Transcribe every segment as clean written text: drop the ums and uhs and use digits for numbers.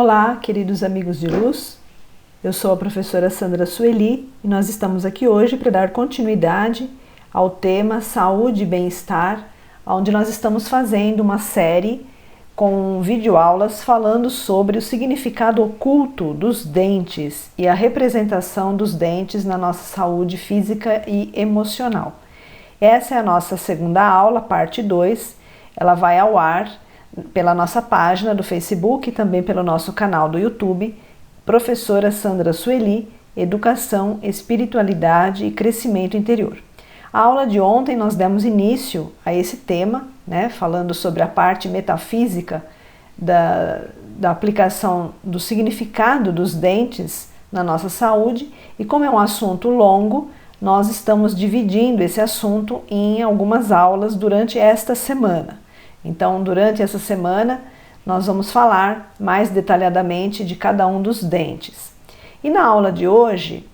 Olá, queridos amigos de luz. Eu sou a professora Sandra Sueli e nós estamos aqui hoje para dar continuidade ao tema Saúde e Bem-Estar, onde nós estamos fazendo uma série com videoaulas falando sobre o significado oculto dos dentes e a representação dos dentes na nossa saúde física e emocional. Essa é a nossa segunda aula, parte 2. Ela vai ao ar pela nossa página do Facebook e também pelo nosso canal do YouTube, Professora Sandra Sueli, Educação, Espiritualidade e Crescimento Interior. A aula de ontem nós demos início a esse tema, falando sobre a parte metafísica da aplicação do significado dos dentes na nossa saúde, e como é um assunto longo, nós estamos dividindo esse assunto em algumas aulas durante esta semana. Então, durante essa semana, nós vamos falar mais detalhadamente de cada um dos dentes. E na aula de hoje,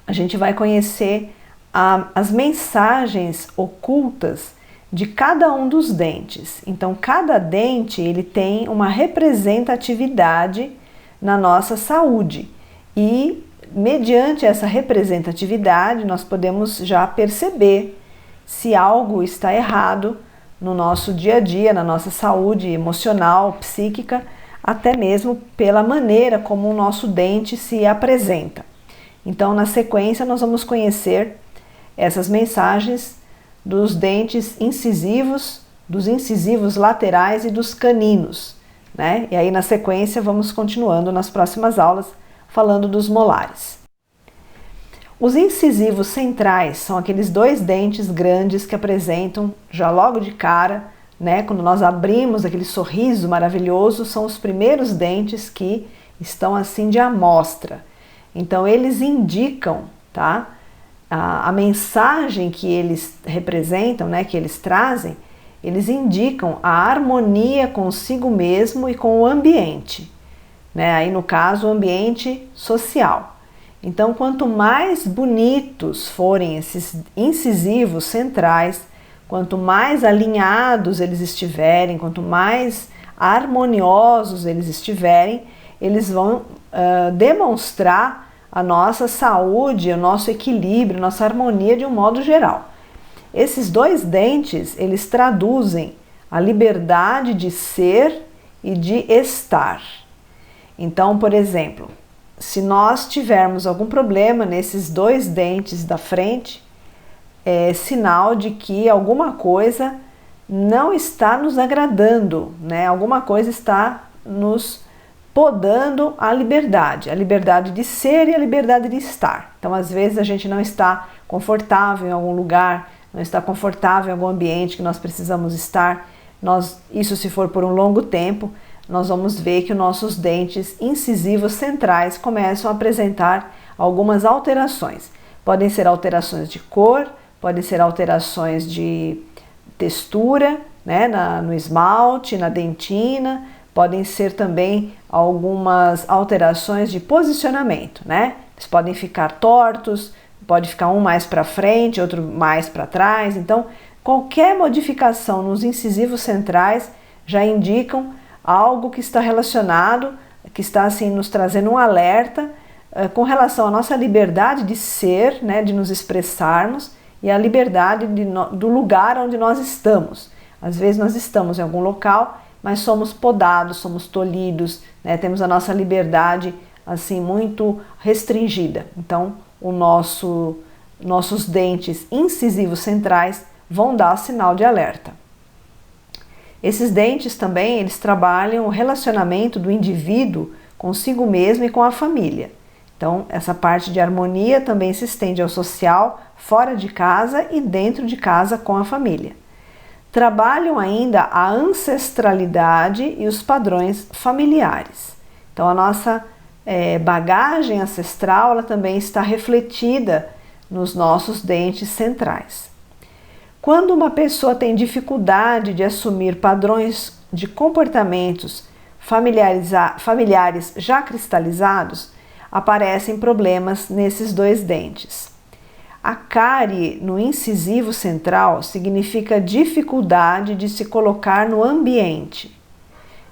a gente vai conhecer as mensagens ocultas de cada um dos dentes. Então, cada dente ele tem uma representatividade na nossa saúde. E, mediante essa representatividade, nós podemos já perceber se algo está errado no nosso dia a dia, na nossa saúde emocional, psíquica, até mesmo pela maneira como o nosso dente se apresenta. Então, na sequência, nós vamos conhecer essas mensagens dos dentes incisivos, dos incisivos laterais e dos caninos, E aí, na sequência, vamos continuando nas próximas aulas, falando dos molares. Os incisivos centrais são aqueles dois dentes grandes que apresentam já logo de cara, quando nós abrimos aquele sorriso maravilhoso, são os primeiros dentes que estão assim de amostra. Então eles indicam, a mensagem que eles representam, que eles trazem, eles indicam a harmonia consigo mesmo e com o ambiente, aí no caso o ambiente social. Então, quanto mais bonitos forem esses incisivos centrais, quanto mais alinhados eles estiverem, quanto mais harmoniosos eles estiverem, eles vão demonstrar a nossa saúde, o nosso equilíbrio, a nossa harmonia de um modo geral. Esses dois dentes, eles traduzem a liberdade de ser e de estar. Então, por exemplo, se nós tivermos algum problema nesses dois dentes da frente, é sinal de que alguma coisa não está nos agradando, Alguma coisa está nos podando a liberdade de ser e a liberdade de estar. Então, às vezes a gente não está confortável em algum lugar, não está confortável em algum ambiente que nós precisamos estar. Isso se for por um longo tempo, nós vamos ver que os nossos dentes incisivos centrais começam a apresentar algumas alterações. Podem ser alterações de cor, podem ser alterações de textura, no esmalte, na dentina, podem ser também algumas alterações de posicionamento, Eles podem ficar tortos, pode ficar um mais para frente, outro mais para trás. Então, qualquer modificação nos incisivos centrais já indicam algo que está relacionado, que está assim nos trazendo um alerta com relação à nossa liberdade de ser, de nos expressarmos e a liberdade do lugar onde nós estamos. Às vezes nós estamos em algum local, mas somos podados, somos tolhidos, temos a nossa liberdade assim muito restringida. Então, nossos dentes incisivos centrais vão dar sinal de alerta. Esses dentes também, eles trabalham o relacionamento do indivíduo consigo mesmo e com a família. Então, essa parte de harmonia também se estende ao social, fora de casa e dentro de casa com a família. Trabalham ainda a ancestralidade e os padrões familiares. Então, a nossa bagagem ancestral ela também está refletida nos nossos dentes centrais. Quando uma pessoa tem dificuldade de assumir padrões de comportamentos familiares já cristalizados, aparecem problemas nesses dois dentes. A cárie no incisivo central significa dificuldade de se colocar no ambiente.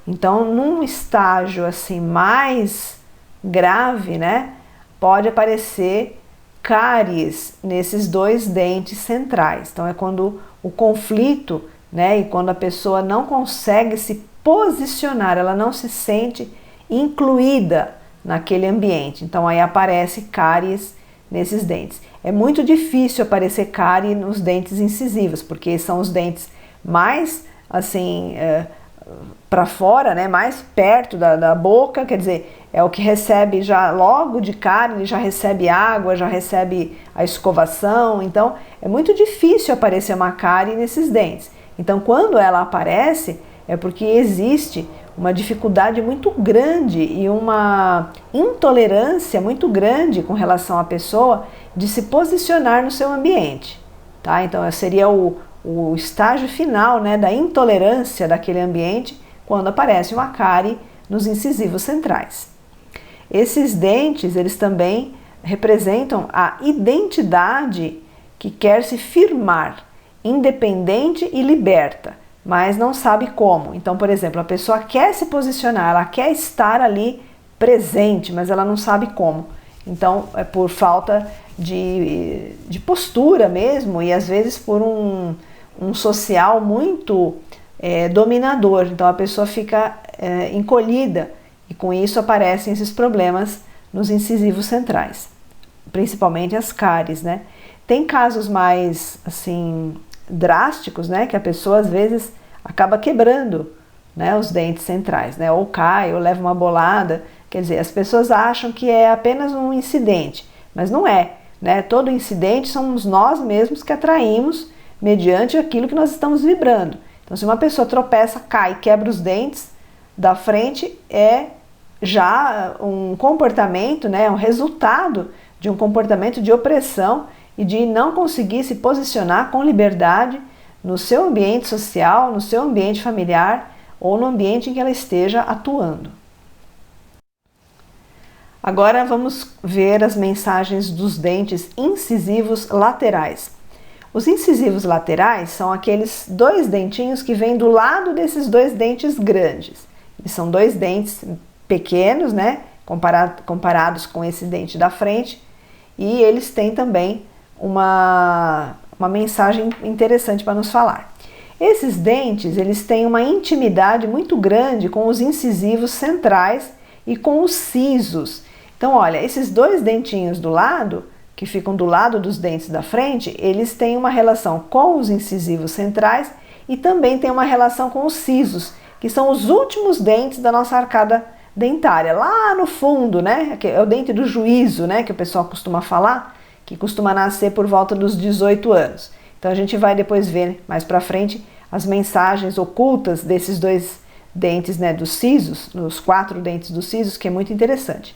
Então, num estágio assim mais grave, né, pode aparecer cáries nesses 2 dentes centrais. Então, é quando o conflito, né, e quando a pessoa não consegue se posicionar, ela não se sente incluída naquele ambiente. Então, aí aparece cáries nesses dentes. É muito difícil aparecer cárie nos dentes incisivos, porque são os dentes mais assim para fora, né, mais perto da boca, quer dizer, é o que recebe já logo de cara, ele já recebe água, já recebe a escovação, então é muito difícil aparecer uma cárie nesses dentes. Então, quando ela aparece, é porque existe uma dificuldade muito grande e uma intolerância muito grande com relação à pessoa de se posicionar no seu ambiente, tá? Então, seria o estágio final, né, da intolerância daquele ambiente quando aparece uma cárie nos incisivos centrais. Esses dentes, eles também representam a identidade que quer se firmar, independente e liberta, mas não sabe como. Então, por exemplo, a pessoa quer se posicionar, ela quer estar ali presente, mas ela não sabe como. Então, é por falta de postura mesmo e às vezes por um social muito dominador. Então, a pessoa fica encolhida e com isso aparecem esses problemas nos incisivos centrais, principalmente as cáries, né? Tem casos mais assim drásticos, né, que a pessoa às vezes acaba quebrando, né, os dentes centrais, né, ou cai, ou leva uma bolada. Quer dizer, as pessoas acham que é apenas um incidente, mas não é, né? Todo incidente somos nós mesmos que atraímos mediante aquilo que nós estamos vibrando. Então, se uma pessoa tropeça, cai, quebra os dentes da frente, é já um comportamento, né, um resultado de um comportamento de opressão e de não conseguir se posicionar com liberdade no seu ambiente social, no seu ambiente familiar ou no ambiente em que ela esteja atuando. Agora vamos ver as mensagens dos dentes incisivos laterais. Os incisivos laterais são aqueles 2 dentinhos que vêm do lado desses 2 dentes grandes. Eles são 2 dentes pequenos, né, comparados com esse dente da frente, e eles têm também uma mensagem interessante para nos falar. Esses dentes, eles têm uma intimidade muito grande com os incisivos centrais e com os sisos. Então, olha, esses 2 dentinhos do lado, que ficam do lado dos dentes da frente, eles têm uma relação com os incisivos centrais e também têm uma relação com os sisos, que são os últimos dentes da nossa arcada dentária, lá no fundo, né? É o dente do juízo, né? Que o pessoal costuma falar, que costuma nascer por volta dos 18 anos. Então a gente vai depois ver mais pra frente as mensagens ocultas desses 2 dentes, né? Dos sisos, nos 4 dentes dos sisos, que é muito interessante.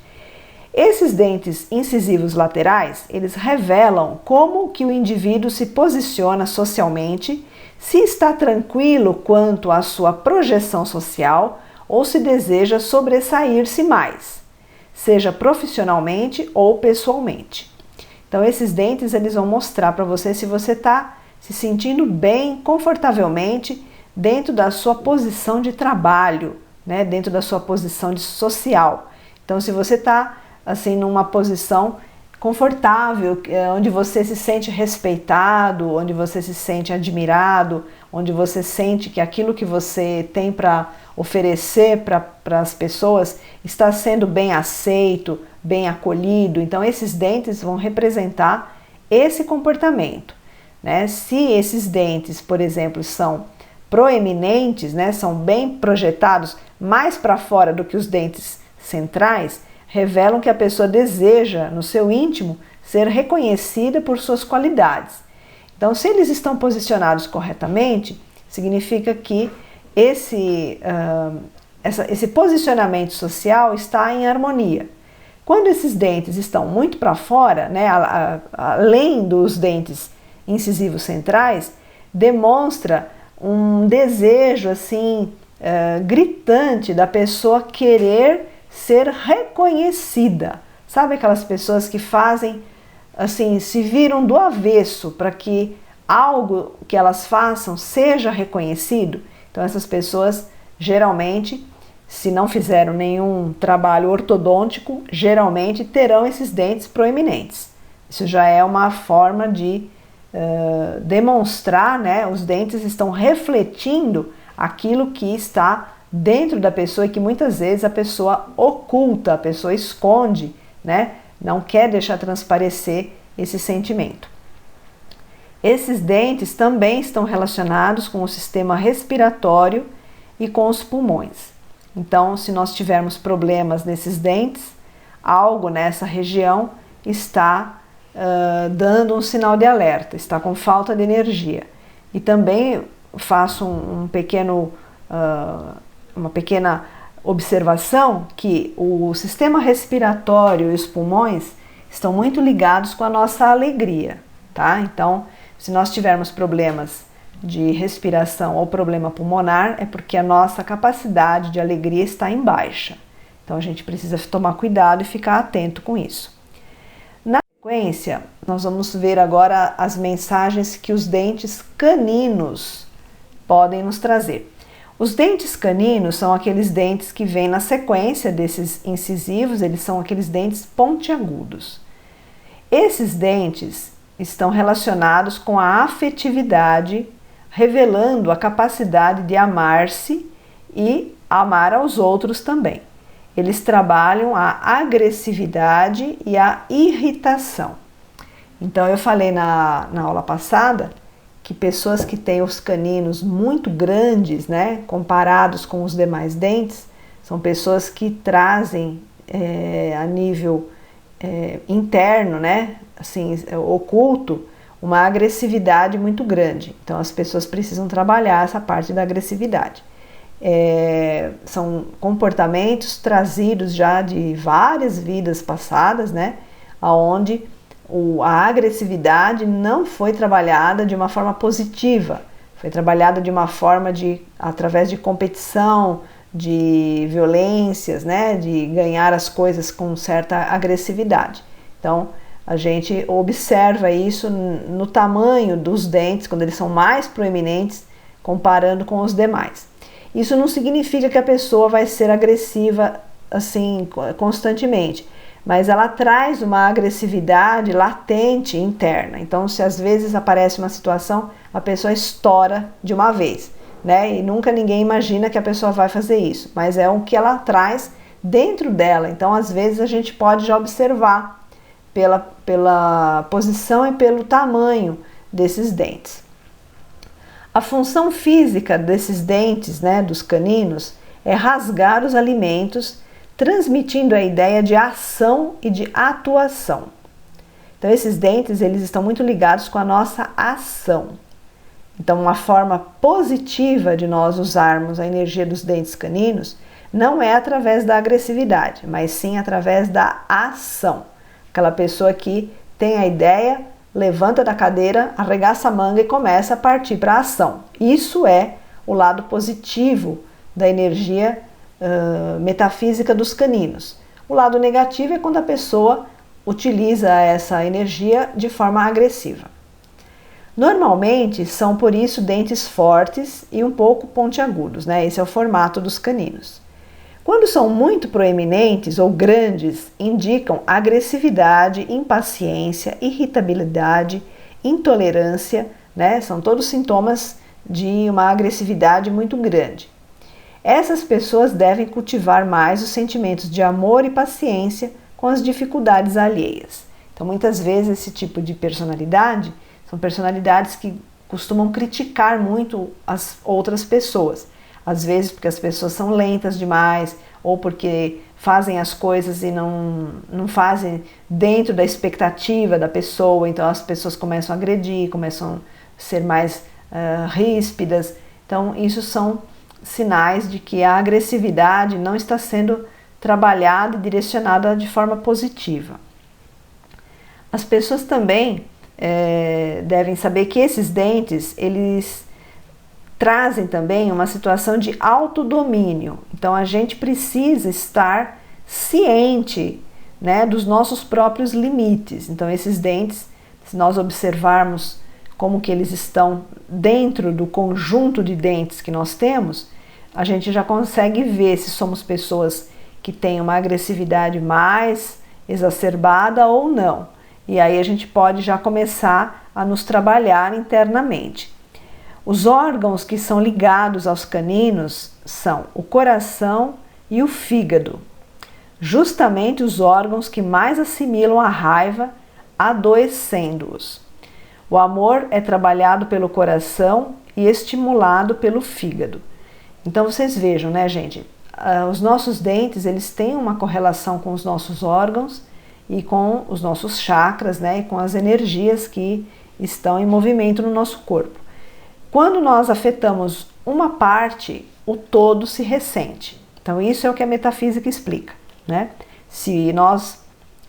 Esses dentes incisivos laterais, eles revelam como que o indivíduo se posiciona socialmente, se está tranquilo quanto à sua projeção social ou se deseja sobressair-se mais, seja profissionalmente ou pessoalmente. Então, esses dentes eles vão mostrar para você se você está se sentindo bem, confortavelmente, dentro da sua posição de trabalho, né? Dentro da sua posição social. Então, se você está assim numa posição confortável, onde você se sente respeitado, onde você se sente admirado, onde você sente que aquilo que você tem para oferecer para as pessoas está sendo bem aceito, bem acolhido. Então, esses dentes vão representar esse comportamento, né? Se esses dentes, por exemplo, são proeminentes, né, são bem projetados mais para fora do que os dentes centrais, revelam que a pessoa deseja, no seu íntimo, ser reconhecida por suas qualidades. Então, se eles estão posicionados corretamente, significa que esse posicionamento social está em harmonia. Quando esses dentes estão muito para fora, né, além dos dentes incisivos centrais, demonstra um desejo assim gritante da pessoa querer ser reconhecida. Sabe aquelas pessoas que fazem assim, se viram do avesso para que algo que elas façam seja reconhecido? Então essas pessoas geralmente se não fizeram nenhum trabalho ortodôntico, geralmente terão esses dentes proeminentes. Isso já é uma forma de demonstrar, né? Os dentes estão refletindo aquilo que está dentro da pessoa e que muitas vezes a pessoa oculta, a pessoa esconde, né? Não quer deixar transparecer esse sentimento. Esses dentes também estão relacionados com o sistema respiratório e com os pulmões. Então, se nós tivermos problemas nesses dentes, algo nessa região está dando um sinal de alerta, está com falta de energia. E também faço uma pequena observação que o sistema respiratório e os pulmões estão muito ligados com a nossa alegria, tá? Então, se nós tivermos problemas de respiração ou problema pulmonar, é porque a nossa capacidade de alegria está em baixa. Então, a gente precisa tomar cuidado e ficar atento com isso. Na sequência, nós vamos ver agora as mensagens que os dentes caninos podem nos trazer. Os dentes caninos são aqueles dentes que vêm na sequência desses incisivos, eles são aqueles dentes pontiagudos. Esses dentes estão relacionados com a afetividade, revelando a capacidade de amar-se e amar aos outros também. Eles trabalham a agressividade e a irritação. Então, eu falei na aula passada que pessoas que têm os caninos muito grandes, né, comparados com os demais dentes, são pessoas que trazem a nível interno, né, assim, oculto, uma agressividade muito grande. Então, as pessoas precisam trabalhar essa parte da agressividade. São comportamentos trazidos já de várias vidas passadas, né, onde a agressividade não foi trabalhada de uma forma positiva, foi trabalhada de uma forma através de competição, de violências, né, de ganhar as coisas com certa agressividade. Então, a gente observa isso no tamanho dos dentes, quando eles são mais proeminentes, comparando com os demais. Isso não significa que a pessoa vai ser agressiva assim constantemente, mas ela traz uma agressividade latente interna. Então, se às vezes aparece uma situação, a pessoa estoura de uma vez, né? E nunca ninguém imagina que a pessoa vai fazer isso, mas é o que ela traz dentro dela. Então, às vezes a gente pode já observar pela posição e pelo tamanho desses dentes. A função física desses dentes, né, dos caninos, é rasgar os alimentos, transmitindo a ideia de ação e de atuação. Então, esses dentes, eles estão muito ligados com a nossa ação. Então, uma forma positiva de nós usarmos a energia dos dentes caninos não é através da agressividade, mas sim através da ação. Aquela pessoa que tem a ideia, levanta da cadeira, arregaça a manga e começa a partir para a ação. Isso é o lado positivo da energia metafísica dos caninos. O lado negativo é quando a pessoa utiliza essa energia de forma agressiva. Normalmente são por isso dentes fortes e um pouco pontiagudos, né? Esse é o formato dos caninos. Quando são muito proeminentes ou grandes, indicam agressividade, impaciência, irritabilidade, intolerância, né? São todos sintomas de uma agressividade muito grande. Essas pessoas devem cultivar mais os sentimentos de amor e paciência com as dificuldades alheias. Então, muitas vezes, esse tipo de personalidade são personalidades que costumam criticar muito as outras pessoas. Às vezes porque as pessoas são lentas demais ou porque fazem as coisas e não fazem dentro da expectativa da pessoa. Então, as pessoas começam a agredir, começam a ser mais ríspidas. Então, isso são sinais de que a agressividade não está sendo trabalhada e direcionada de forma positiva. As pessoas também devem saber que esses dentes, eles trazem também uma situação de autodomínio. Então, a gente precisa estar ciente, né, dos nossos próprios limites. Então, esses dentes, se nós observarmos como que eles estão dentro do conjunto de dentes que nós temos, a gente já consegue ver se somos pessoas que têm uma agressividade mais exacerbada ou não. E aí a gente pode já começar a nos trabalhar internamente. Os órgãos que são ligados aos caninos são o coração e o fígado, justamente os órgãos que mais assimilam a raiva, adoecendo-os. O amor é trabalhado pelo coração e estimulado pelo fígado. Então vocês vejam, né, gente? Os nossos dentes, eles têm uma correlação com os nossos órgãos e com os nossos chakras, né, e com as energias que estão em movimento no nosso corpo. Quando nós afetamos uma parte, o todo se ressente. Então isso é o que a metafísica explica, né? Se nós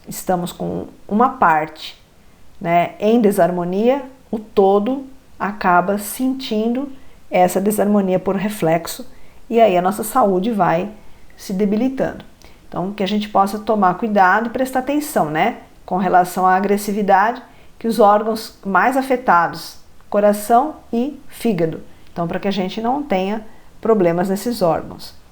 estamos com uma parte, né, em desarmonia, o todo acaba sentindo essa desarmonia por reflexo e aí a nossa saúde vai se debilitando. Então, que a gente possa tomar cuidado e prestar atenção, né, com relação à agressividade, que os órgãos mais afetados, coração e fígado. Então, para que a gente não tenha problemas nesses órgãos.